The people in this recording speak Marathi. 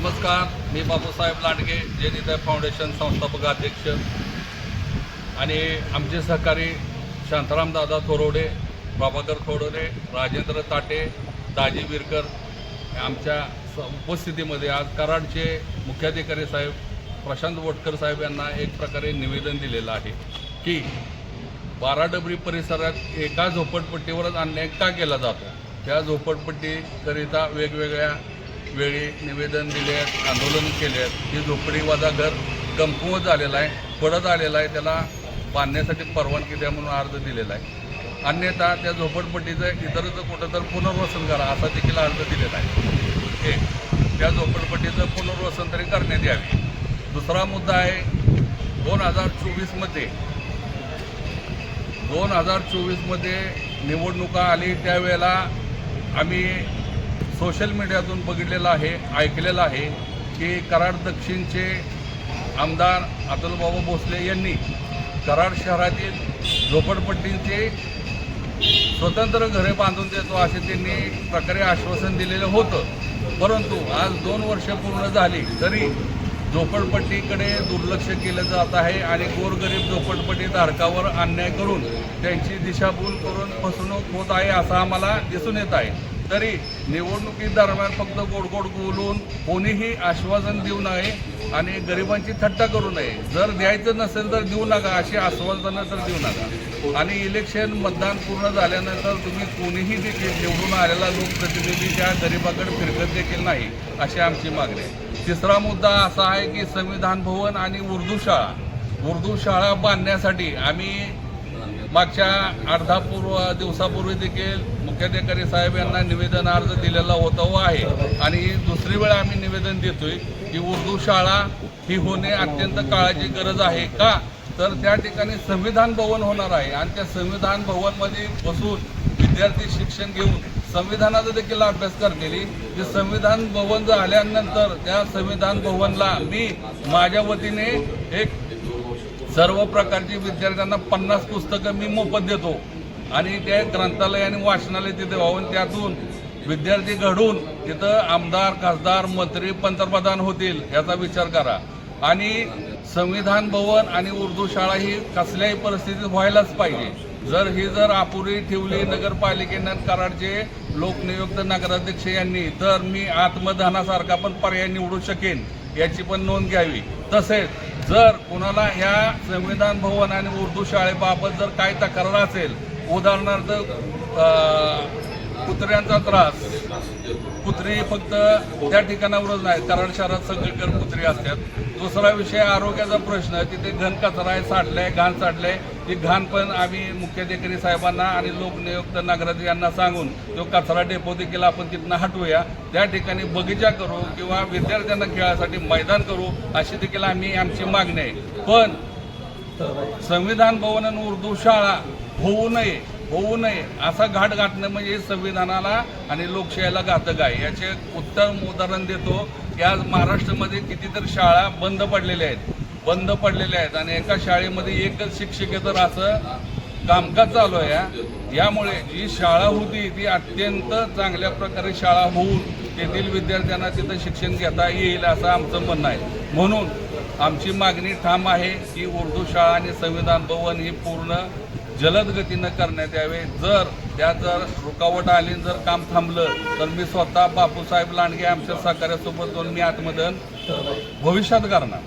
नमस्कार, मी बापूसाहेब लांडगे जयनिधय फाउंडेशन संस्थापक अध्यक्ष आणि आमचे सहकारी शांताराम दादा थोरवडे, प्रभाकर थोरवडे, राजेंद्र ताटे, दाजी विरकर आमच्या उपस्थितीमध्ये आज कराडचे मुख्याधिकारी साहेब प्रशांत वटकर साहेब यांना एक प्रकारे निवेदन दिलेलं आहे की 12 डबरी परिसरात एका झोपडपट्टीवरच अन्याय का केला जातो। त्या झोपडपट्टीकरिता वेगवेगळ्या वेळी निवेदन दिले आहेत, आंदोलन केले आहेत। ही झोपडी वादा घर कमकुवत झालेला आहे, पडत आलेला आहे, त्याला बांधण्यासाठी परवानगी द्या म्हणून अर्ज दिलेला आहे। अन्यथा त्या झोपडपट्टीचं इतरच कुठं तर पुनर्वसन करा असा देखील अर्ज दिलेला आहे। एक त्या झोपडपट्टीचं पुनर्वसन तरी करण्यात यावे। दुसरा मुद्दा आहे 2024 मध्ये निवडणुका आली त्यावेळेला आम्ही सोशल मीडियातून बघितलेलं आहे, ऐकलेलं आहे की कराड दक्षिणचे आमदार अतुलबाबू भोसले यांनी कराड शहरातील झोपडपट्टींचे स्वतंत्र घरे बांधून देतो असे त्यांनी प्रकारे आश्वासन दिलेलं होतं। परंतु आज 2 वर्ष पूर्ण झाली तरी झोपडपट्टीकडे दुर्लक्ष केलं जात आहे आणि गोरगरीब झोपडपट्टी धारकावर अन्याय करून त्यांची दिशाभूल करून फसवणूक होत आहे असं आम्हाला दिसून येत आहे। तरी निवडणुकीदरम्यान फक्त गोड गोड बोलून कोणीही आश्वासन देऊ नये आणि गरिबांची थट्टा करू नये। जर द्यायचं नसेल तर देऊ नका, अशी आश्वासनं तर देऊ नका। आणि इलेक्शन मतदान पूर्ण झाल्यानंतर तुम्ही कोणीही देखील निवडून आलेला लोकप्रतिनिधी त्या गरिबाकडे फिरकत देखील नाही अशी आमची मागणी आहे। तिसरा मुद्दा असा आहे की संविधान भवन आणि उर्दू शाळा बांधण्यासाठी आम्ही मागच्या अर्धा दिवसापूर्वी देखील मुख्याधिकारी साहेब यांना निवेदन अर्ज दिलेला होता व आहे आणि दुसरी वेळ आम्ही निवेदन देतोय की उर्दू शाळा ही होणे अत्यंत काळाची गरज आहे। का तर त्या ठिकाणी संविधान भवन होणार आहे आणि त्या संविधान भवनमध्ये बसून विद्यार्थी शिक्षण घेऊन संविधानाचा देखील अभ्यास करतील। जे संविधान भवन झाल्यानंतर त्या संविधान भवनला मी माझ्या वतीने एक सर्व प्रकारची विद्यार्थ्यांना 50 पुस्तकं मी मोफत देतो आणि ते ग्रंथालय आणि वाचनालय तिथे व्हावं, त्यातून विद्यार्थी घडून तिथं आमदार, खासदार, मंत्री, पंतप्रधान होतील याचा विचार करा। आणि संविधान भवन आणि उर्दू शाळा ही कसल्याही परिस्थितीत व्हायलाच पाहिजे। जर अपुरी ठेवली नगरपालिकेनं कराडचे लोकनियुक्त नगराध्यक्ष यांनी तर मी आत्मदानासारखा पण पर्याय निवडू शकेन याची पण नोंद घ्यावी। तसेच जर कोणाला ह्या संविधान भवन आणि उर्दू शाळेबाबत जर काही तक्रार असेल, उदाहरणार्थ कुत्र्यांचा त्रास, कुत्री फक्त त्या ठिकाणावरच नाही, कराड शहरात सगळीकडे कुत्री असतात। दुसरा विषय आरोग्याचा प्रश्न, तिथे घन कचरा आहे, साठलाय, घाण साठलाय, ती घाण पण आम्ही मुख्याधिकारी साहेबांना आणि लोकनियुक्त नगराध्यक्ष यांना सांगून तो कचरा डेपो देखील आपण तिथनं हटवूया, त्या ठिकाणी बगीचा करू किंवा विद्यार्थ्यांना खेळासाठी मैदान करू अशी देखील आमची मागणी आहे। पण संविधान भवन आणि उर्दू शाळा होऊ नये असा घाट गाठणं म्हणजे संविधानाला आणि लोकशाहीला घातक आहे। याचे उत्तम उदाहरण देतो की आज महाराष्ट्रामध्ये कितीतरी शाळा बंद पडलेल्या आहेत आणि एका शाळेमध्ये एकच शिक्षकेतर असं कामकाज चालू आहे। यामुळे जी शाळा होती ती अत्यंत चांगल्या प्रकारे शाळा होऊन तेथील विद्यार्थ्यांना तिथं शिक्षण घेता येईल असं आमचं म्हणणं आहे। म्हणून आमची मागणी ठाम आहे की उर्दू शाळा आणि संविधान भवन ही पूर्ण जलद गतीनं करण्यात यावे। जर रुकावट आली, जर काम थांबलं तर मी स्वतः बापूसाहेब लांडगे आमच्या सहकार्यासोबत मी आत्मदान भविष्यात करणार।